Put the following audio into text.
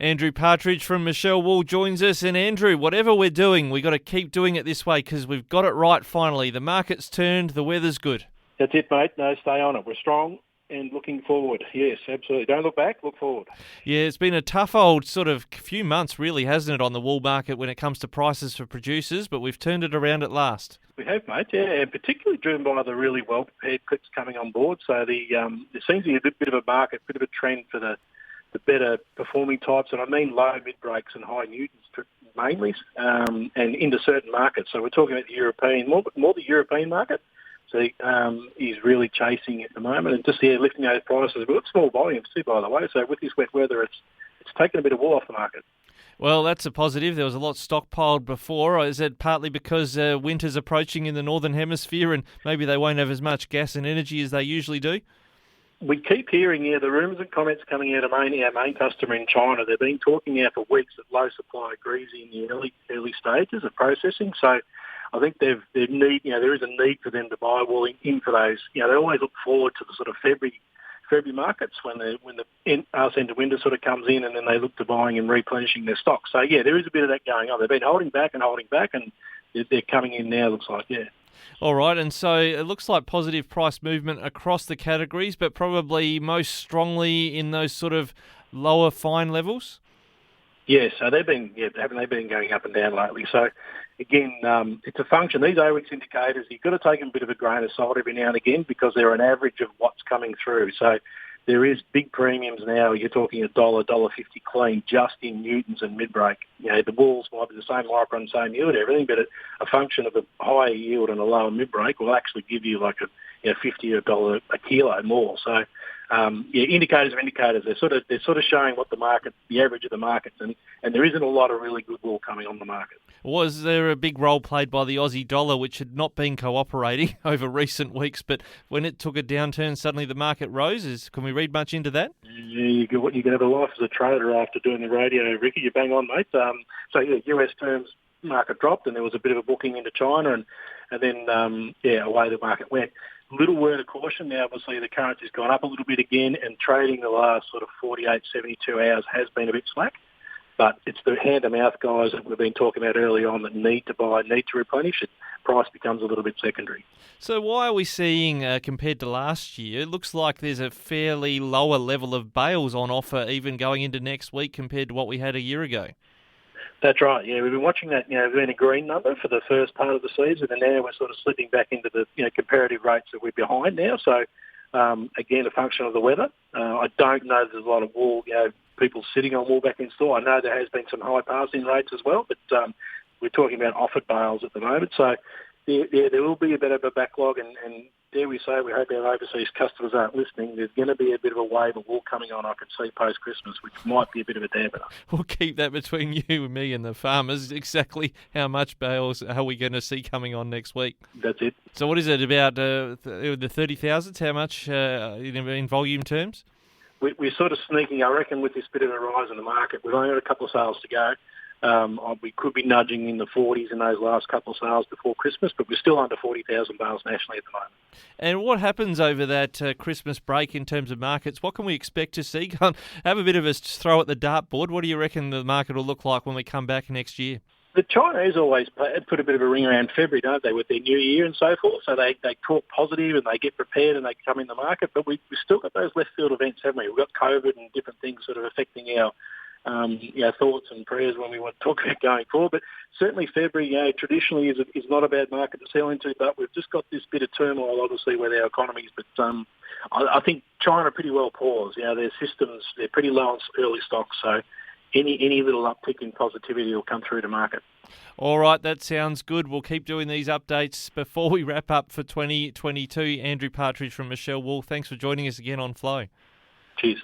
Andrew Partridge from Michell Wool joins us. And Andrew, whatever we're doing, we've got to keep doing it this way because we've got it right finally. The market's turned, the weather's good. That's it, mate. No, stay on it. We're strong and looking forward. Yes, absolutely. Don't look back, look forward. Yeah, it's been a tough old sort of few months really, hasn't it, on the wool market when it comes to prices for producers, but we've turned it around at last. We have, mate, yeah, and particularly driven by the really well-prepared clips coming on board. So there seems to be a bit of a market, bit of a trend for the better performing types, and I mean low mid-breaks and high newtons mainly, and into certain markets. So we're talking about the European, more the European market. So he's really chasing at the moment, and just lifting those prices. We've got small volumes too, by the way. So with this wet weather, it's taken a bit of wool off the market. Well, that's a positive. There was a lot stockpiled before. Is it partly because winter's approaching in the Northern Hemisphere and maybe they won't have as much gas and energy as they usually do? We keep hearing the rumours and comments coming out of our main customer in China. They've been talking now for weeks that low supply agrees in the early stages of processing. So I think there is a need for them to buy wool in for those. They always look forward to the sort of February markets when the arse end of winter sort of comes in, and then they look to buying and replenishing their stock. So yeah, there is a bit of that going on. They've been holding back, and they're coming in now. Looks like, yeah. All right, and so it looks like positive price movement across the categories, but probably most strongly in those sort of lower fine levels. Yeah, so haven't they been going up and down lately? So again, it's a function. These AWEX indicators, you've got to take them a bit of a grain of salt every now and again because they're an average of what's coming through. So there is big premiums now. You're talking $1.50 clean just in newtons and mid-break. The wools might be the same micron, same yield, everything, but a function of a higher yield and a lower mid-break will actually give you like a $50 a kilo more. So indicators are indicators. They're sort of showing what the average of the markets, and there isn't a lot of really good wool coming on the market. Was there a big role played by the Aussie dollar, which had not been cooperating over recent weeks, but when it took a downturn, suddenly the market rose? Can we read much into that? Yeah, you can have a life as a trader after doing the radio, Ricky. You bang on, mate. US terms market dropped, and there was a bit of a booking into China, and then away the market went. Little word of caution now, obviously the currency's gone up a little bit again, and trading the last sort of 48, 72 hours has been a bit slack. But it's the hand-to-mouth guys that we've been talking about early on that need to buy, need to replenish it. Price becomes a little bit secondary. So why are we seeing, compared to last year, it looks like there's a fairly lower level of bales on offer even going into next week compared to what we had a year ago? That's right, yeah. We've been watching that, we've been a green number for the first part of the season, and now we're sort of slipping back into the, comparative rates that we're behind now. So, again, a function of the weather. I don't know there's a lot of wool, people sitting on wool back in store. I know there has been some high passing rates as well, but we're talking about offered bales at the moment. So there will be a bit of a backlog, and dare we say, we hope our overseas customers aren't listening, there's going to be a bit of a wave of wool coming on, I can see, post-Christmas, which might be a bit of a dampener. We'll keep that between you and me and the farmers. Exactly how much bales are we going to see coming on next week? That's it. So what is it, about the 30,000? How much in volume terms? We're sort of sneaking, I reckon, with this bit of a rise in the market. We've only got a couple of sales to go. We could be nudging in the 40s in those last couple of sales before Christmas, but we're still under 40,000 bales nationally at the moment. And what happens over that Christmas break in terms of markets? What can we expect to see? Have a bit of a throw at the dartboard. What do you reckon the market will look like when we come back next year? The Chinese always put a bit of a ring around February, don't they, with their New Year and so forth. So they talk positive and they get prepared and they come in the market. But we've still got those left field events, haven't we? We've got COVID and different things sort of affecting our thoughts and prayers when we want to talk about going forward. But certainly February, traditionally is not a bad market to sell into, but we've just got this bit of turmoil, obviously, with our economies. But I think China are pretty well paused. Their systems, they're pretty low on early stocks, so any little uptick in positivity will come through to market. All right, that sounds good. We'll keep doing these updates before we wrap up for 2022. Andrew Partridge from Michell Wool, thanks for joining us again on Flow. Cheers.